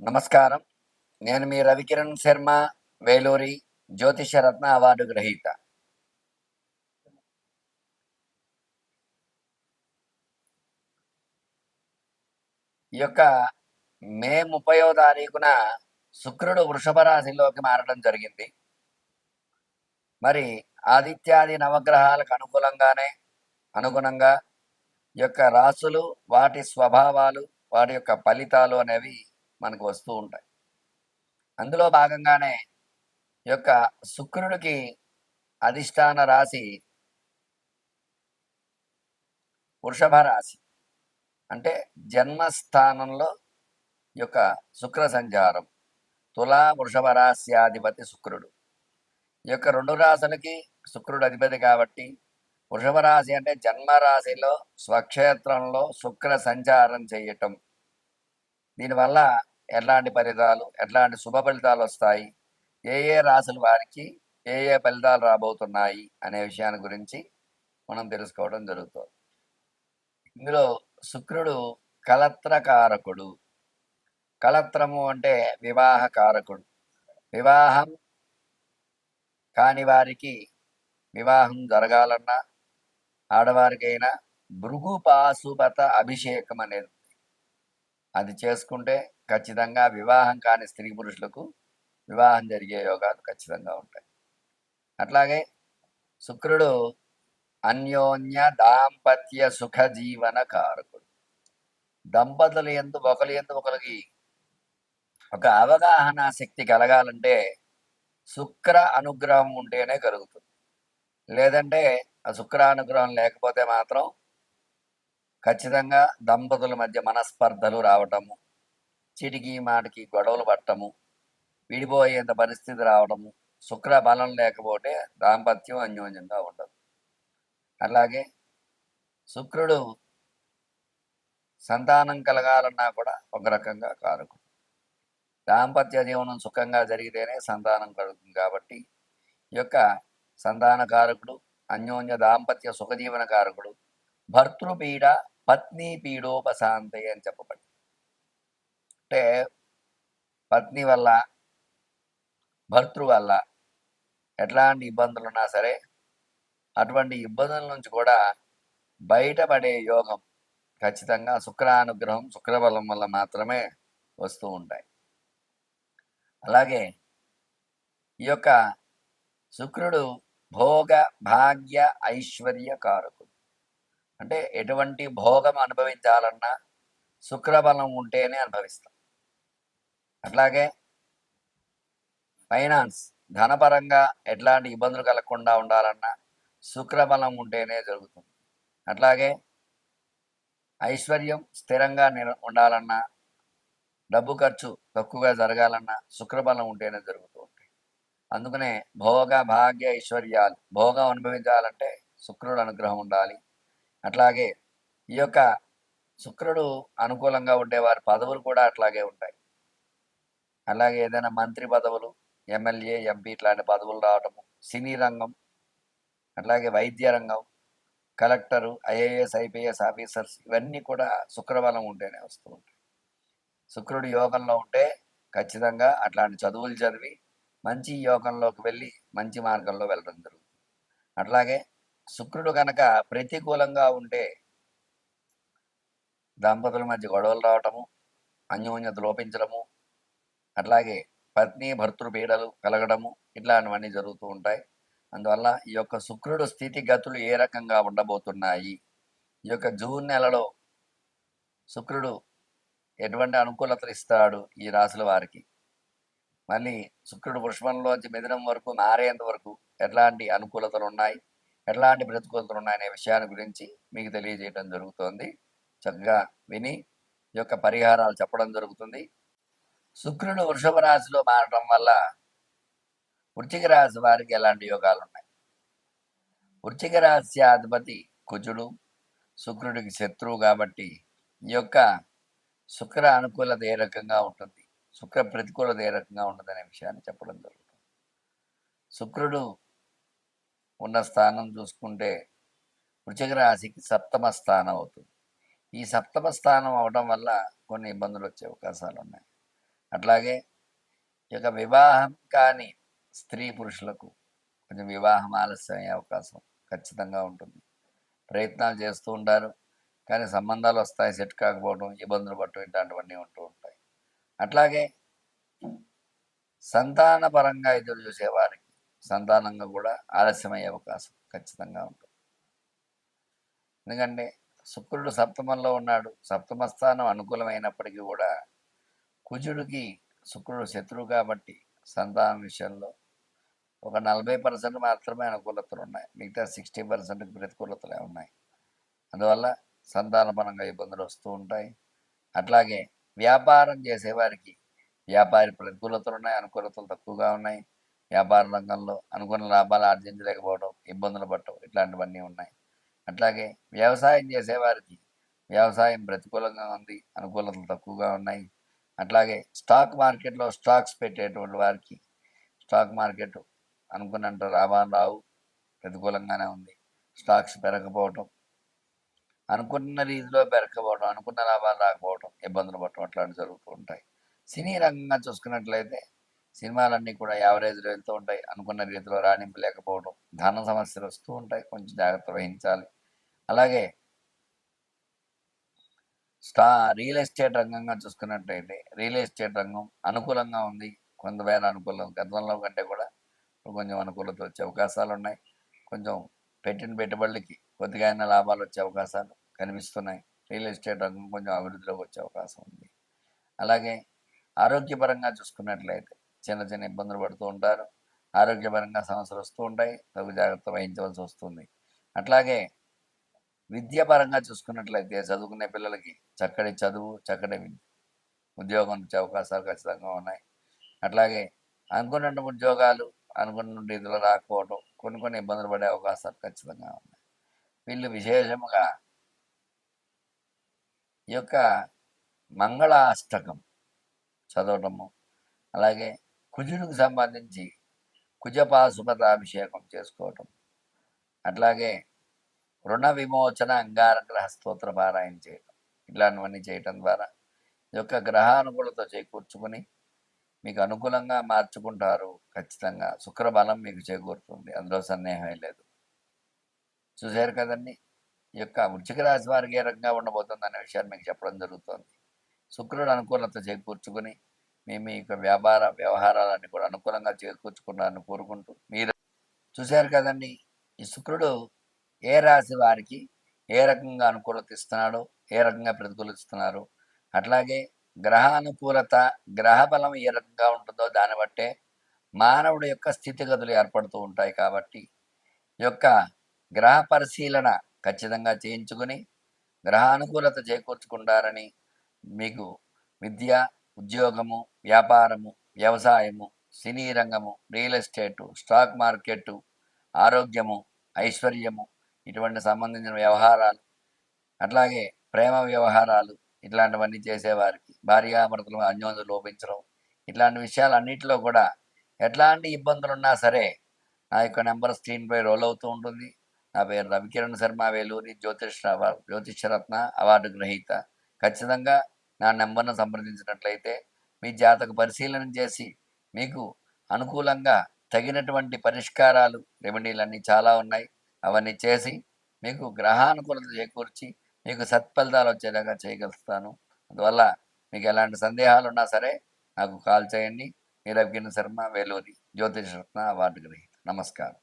నమస్కారం. నేను మీ రవికిరణ్ శర్మ, వేలూరి జ్యోతిష రత్న అవార్డు గ్రహీత. ఈ యొక్క మే 30వ తారీఖున శుక్రుడు వృషభ రాశిలోకి మారడం జరిగింది. మరి ఆదిత్యాది నవగ్రహాలకు అనుగుణంగా ఈ యొక్క రాసులు, వాటి స్వభావాలు, వాటి యొక్క ఫలితాలు అనేవి మనకు వస్తూ ఉంటాయి. అందులో భాగంగానే ఈ యొక్క శుక్రుడికి అధిష్టాన రాశి వృషభ రాశి. అంటే జన్మస్థానంలో ఈ యొక్క శుక్ర సంచారం. తులా వృషభ రాశ్యాధిపతి శుక్రుడు. ఈ యొక్క రెండు రాశులకి శుక్రుడు అధిపతి కాబట్టి వృషభ రాశి అంటే జన్మరాశిలో స్వక్షేత్రంలో శుక్ర సంచారం చేయటం. దీనివల్ల ఎట్లాంటి శుభ ఫలితాలు వస్తాయి, ఏ రాశుల వారికి ఏ ఫలితాలు రాబోతున్నాయి అనే విషయాన్ని గురించి మనం తెలుసుకోవడం జరుగుతుంది. ఇందులో శుక్రుడు కలత్రకారకుడు. కలత్రము అంటే వివాహకారకుడు. వివాహం కాని వారికి వివాహం జరగాలన్నా, ఆడవారికైనా భృగు పాశుపత అభిషేకం అనేది అది చేసుకుంటే ఖచ్చితంగా వివాహం కాని స్త్రీ పురుషులకు వివాహం జరిగే యోగాలు ఖచ్చితంగా ఉంటాయి. అట్లాగే శుక్రుడు అన్యోన్య దాంపత్య సుఖ జీవన కారకుడు. దంపతులు ఒకరికి ఒక అవగాహన శక్తి కలగాలంటే శుక్ర అనుగ్రహం ఉంటేనే కలుగుతుంది. లేదంటే ఆ శుక్ర అనుగ్రహం లేకపోతే మాత్రం ఖచ్చితంగా దంపతుల మధ్య మనస్పర్ధలు రావటము, చీటికి మాటికి గొడవలు పట్టము, విడిపోయేంత పరిస్థితి రావడము, శుక్ర బలం లేకపోతే దాంపత్యం అన్యోన్యంగా ఉండదు. అలాగే శుక్రుడు సంతానం కలగాలన్నా కూడా ఒక రకంగా కారకుడు. దాంపత్య జీవనం సుఖంగా జరిగితేనే సంతానం కలుగుతుంది. కాబట్టి ఈ యొక్క సంతాన కారకుడు, అన్యోన్య దాంపత్య సుఖజీవన కారకుడు, భర్తృపీడ పత్ని పీడోపశాంతి అని చెప్పబడి. అంటే పత్ని వల్ల, భర్తృ వల్ల ఎట్లాంటి ఇబ్బందులు ఉన్నా సరే అటువంటి ఇబ్బందుల నుంచి కూడా బయటపడే యోగం ఖచ్చితంగా శుక్రానుగ్రహం, శుక్రబలం వల్ల మాత్రమే వస్తూ ఉంటాయి. అలాగే ఈ యొక్క శుక్రుడు భోగ భాగ్య ఐశ్వర్య కారకుడు. అంటే ఎటువంటి భోగం అనుభవించాలన్నా శుక్రబలం ఉంటేనే అనుభవిస్తాం. అట్లాగే ఫైనాన్స్, ధనపరంగా ఎట్లాంటి ఇబ్బందులు కలగకుండా ఉండాలన్నా శుక్రబలం ఉంటేనే జరుగుతుంది. అట్లాగే ఐశ్వర్యం స్థిరంగా ఉండాలన్నా, డబ్బు ఖర్చు తక్కువగా జరగాలన్నా శుక్రబలం ఉంటేనే జరుగుతూ ఉంటాయి. అందుకనే భోగ భాగ్య ఐశ్వర్యాలు, భోగం అనుభవించాలంటే శుక్రుడు అనుగ్రహం ఉండాలి. అట్లాగే ఈ యొక్క శుక్రుడు అనుకూలంగా ఉండే వారి పదవులు కూడా అట్లాగే ఉంటాయి. అలాగే ఏదైనా మంత్రి పదవులు, ఎమ్మెల్యే, ఎంపీ ఇట్లాంటి పదవులు రావటము, సినీ రంగం, అట్లాగే వైద్య రంగం, కలెక్టరు, ఐఏఎస్, ఐపీఎస్ ఆఫీసర్స్ ఇవన్నీ కూడా శుక్రబలం ఉంటేనే వస్తూ ఉంటాయి. శుక్రుడు యోగంలో ఉంటే ఖచ్చితంగా అట్లాంటి చదువులు చదివి మంచి యోగంలోకి వెళ్ళి మంచి మార్గంలో వెళ్ళడం జరుగుతుంది. అట్లాగే శుక్రుడు కనుక ప్రతికూలంగా ఉంటే దంపతుల మధ్య గొడవలు రావటము, అన్యోన్యత లోపించడము, అట్లాగే పత్ని భర్తృ పీడలు కలగడము ఇట్లాంటివన్నీ జరుగుతూ ఉంటాయి. అందువల్ల ఈ యొక్క శుక్రుడు స్థితిగతులు ఏ రకంగా ఉండబోతున్నాయి, ఈ యొక్క జూన్ నెలలో శుక్రుడు ఎటువంటి అనుకూలతలు ఇస్తాడు ఈ రాశుల వారికి, మళ్ళీ శుక్రుడు వృషభంలోంచి మిథునం వరకు మారేంత వరకు ఎట్లాంటి అనుకూలతలు ఉన్నాయి, ఎట్లాంటి ప్రతికూలతలు ఉన్నాయనే విషయాన్ని గురించి మీకు తెలియజేయడం జరుగుతోంది. చక్కగా విని ఈ యొక్క పరిహారాలు చెప్పడం జరుగుతుంది. శుక్రుడు వృషభ రాశిలో మారడం వల్ల వృశ్చిక రాశి వారికి ఎలాంటి యోగాలు ఉన్నాయి? వృశ్చిక రాశి అధిపతి కుజుడు, శుక్రుడికి శత్రువు కాబట్టి ఈ యొక్క శుక్ర అనుకూలత ఏ రకంగా ఉంటుంది, శుక్ర ప్రతికూలత ఏ రకంగా ఉంటుంది అనే విషయాన్ని చెప్పడం జరుగుతుంది. శుక్రుడు ఉన్న స్థానం చూసుకుంటే వృశ్చిక రాశికి సప్తమ స్థానం అవుతుంది. ఈ సప్తమ స్థానం అవడం వల్ల కొన్ని ఇబ్బందులు వచ్చే అవకాశాలు ఉన్నాయి. అట్లాగే ఈ యొక్క వివాహం కాని స్త్రీ పురుషులకు కొంచెం వివాహం ఆలస్యం అయ్యే అవకాశం ఖచ్చితంగా ఉంటుంది. ప్రయత్నాలు చేస్తూ ఉంటారు, కానీ సంబంధాలు వస్తాయి, సెట్ కాకపోవడం, ఇబ్బందులు పడటం ఇట్లాంటివన్నీ ఉంటూ ఉంటాయి. అట్లాగే సంతాన పరంగా ఎదురు చూసేవారికి సంతానంగా కూడా ఆలస్యమయ్యే అవకాశం ఖచ్చితంగా ఉంటుంది. ఎందుకంటే శుక్రుడు సప్తమంలో ఉన్నాడు. సప్తమ స్థానం అనుకూలమైనప్పటికీ కూడా కుజుడికి శుక్రుడు శత్రువు కాబట్టి సంతానం విషయంలో ఒక 40% మాత్రమే అనుకూలతలు ఉన్నాయి. మిగతా 60% ప్రతికూలతలే ఉన్నాయి. అందువల్ల సంతానపరంగా ఇబ్బందులు వస్తూ ఉంటాయి. అట్లాగే వ్యాపారం చేసేవారికి వ్యాపారి ప్రతికూలతలు ఉన్నాయి, అనుకూలతలు తక్కువగా ఉన్నాయి. వ్యాపార రంగంలో అనుకున్న లాభాలు ఆర్జించలేకపోవడం, ఇబ్బందులు పడటం ఇట్లాంటివన్నీ ఉన్నాయి. అట్లాగే వ్యవసాయం చేసేవారికి వ్యవసాయం ప్రతికూలంగా ఉంది, అనుకూలతలు తక్కువగా ఉన్నాయి. అట్లాగే స్టాక్ మార్కెట్లో స్టాక్స్ పెట్టేటువంటి వారికి స్టాక్ మార్కెట్ అనుకున్నంత లాభాలు రావు, ప్రతికూలంగానే ఉంది. స్టాక్స్ పెరగకపోవటం, అనుకున్న రీతిలో పెరగకపోవడం, అనుకున్న లాభాలు రాకపోవడం, ఇబ్బందులు పడటం అట్లాంటివి జరుగుతూ ఉంటాయి. సినీ రంగంగా చూసుకున్నట్లయితే సినిమాలన్నీ కూడా యావరేజ్లో వెళ్తూ ఉంటాయి. అనుకున్న రీతిలో రాణింపు లేకపోవడం, ధన సమస్యలు వస్తూ ఉంటాయి, కొంచెం జాగ్రత్త వహించాలి. అలాగే రియల్ ఎస్టేట్ రంగంగా చూసుకున్నట్లయితే రియల్ ఎస్టేట్ రంగం అనుకూలంగా ఉంది, కొంతమేర అనుకూలం, గతంలో కంటే కూడా కొంచెం అనుకూలత వచ్చే అవకాశాలు ఉన్నాయి. కొంచెం పెట్టిన పెట్టుబడులకి కొద్దిగా అయినా లాభాలు వచ్చే అవకాశాలు కనిపిస్తున్నాయి. రియల్ ఎస్టేట్ రంగం కొంచెం అభివృద్ధిలోకి వచ్చే అవకాశం ఉంది. అలాగే ఆరోగ్యపరంగా చూసుకున్నట్లయితే చిన్న చిన్న ఇబ్బందులు పడుతూ ఉంటారు. ఆరోగ్యపరంగా సమస్యలు వస్తూ ఉంటాయి, తగు జాగ్రత్త వహించవలసి వస్తుంది. అట్లాగే విద్యాపరంగా చూసుకున్నట్లయితే చదువుకునే పిల్లలకి చక్కటి చదువు, చక్కటి ఉద్యోగం వచ్చే అవకాశాలు ఖచ్చితంగా ఉన్నాయి. అట్లాగే అనుకున్న ఉద్యోగాలు అనుకున్న రీతిలో రాకపోవడం, కొన్ని ఇబ్బందులు పడే అవకాశాలు ఖచ్చితంగా ఉన్నాయి. వీళ్ళు విశేషముగా ఈ యొక్క మంగళ అష్టకం చదవటము, అలాగే కుజుడికి సంబంధించి కుజపాశుపతాభిషేకం చేసుకోవటం, అట్లాగే రుణ విమోచన అంగారగ్రహ స్తోత్ర పారాయణ చేయటం, ఇట్లాంటివన్నీ చేయటం ద్వారా ఈ యొక్క గ్రహానుకూలత చేకూర్చుకుని మీకు అనుకూలంగా మార్చుకుంటారు. ఖచ్చితంగా శుక్రబలం మీకు చేకూరుతుంది, అందులో సందేహం లేదు. చూశారు కదండి, ఈ యొక్క వృశ్చిక రాశి వారికి ఏ రకంగా ఉండబోతుంది అనే విషయాన్ని మీకు చెప్పడం జరుగుతుంది. శుక్రుడు అనుకూలత చేకూర్చుకుని మీ యొక్క వ్యాపార వ్యవహారాలన్నీ కూడా అనుకూలంగా చేకూర్చుకుంటారని కోరుకుంటూ, మీరు చూశారు కదండి, ఈ శుక్రుడు ఏ రాశి వారికి ఏ రకంగా అనుకూలత ఇస్తున్నాడో, ఏ రకంగా ప్రతికూలిస్తున్నారు, అట్లాగే గ్రహానుకూలత, గ్రహ బలం ఏ రకంగా ఉంటుందో దాన్ని బట్టే మానవుడి యొక్క స్థితిగతులు ఏర్పడుతూ ఉంటాయి. కాబట్టి ఈ యొక్క గ్రహ పరిశీలన ఖచ్చితంగా చేయించుకుని గ్రహానుకూలత చేకూర్చుకుంటారని మీకు విద్య, ఉద్యోగము, వ్యాపారము, వ్యవసాయము, సినీ రంగము, రియల్ ఎస్టేటు, స్టాక్ మార్కెట్టు, ఆరోగ్యము, ఐశ్వర్యము, ఇటువంటి సంబంధించిన వ్యవహారాలు, అట్లాగే ప్రేమ వ్యవహారాలు, ఇట్లాంటివన్నీ చేసేవారికి భార్యాభర్తలు అన్యోన్యత లోపించడం, ఇట్లాంటి విషయాలన్నింటిలో కూడా ఎట్లాంటి ఇబ్బందులున్నా సరే నా యొక్క నెంబర్ స్క్రీన్పై రోల్ అవుతూ ఉంటుంది. నా పేరు రవికిరణ్ శర్మ, వేలూరి జ్యోతిష్యరత్న అవార్డు గ్రహీత. ఖచ్చితంగా నా నెంబర్ను సంప్రదించినట్లయితే మీ జాతక పరిశీలన చేసి మీకు అనుకూలంగా తగినటువంటి పరిష్కారాలు, రెమెడీలన్నీ చాలా ఉన్నాయి, అవన్నీ చేసి మీకు గ్రహానుకూలత చేకూర్చి మీకు సత్ఫలితాలు వచ్చేలాగా చేయగలుగుతాను. అందువల్ల మీకు ఎలాంటి సందేహాలు ఉన్నా సరే నాకు కాల్ చేయండి. మీ రవికిరణ్ శర్మ, వేలూరి జ్యోతిష్యరత్న అవార్డు గ్రహీత. నమస్కారం.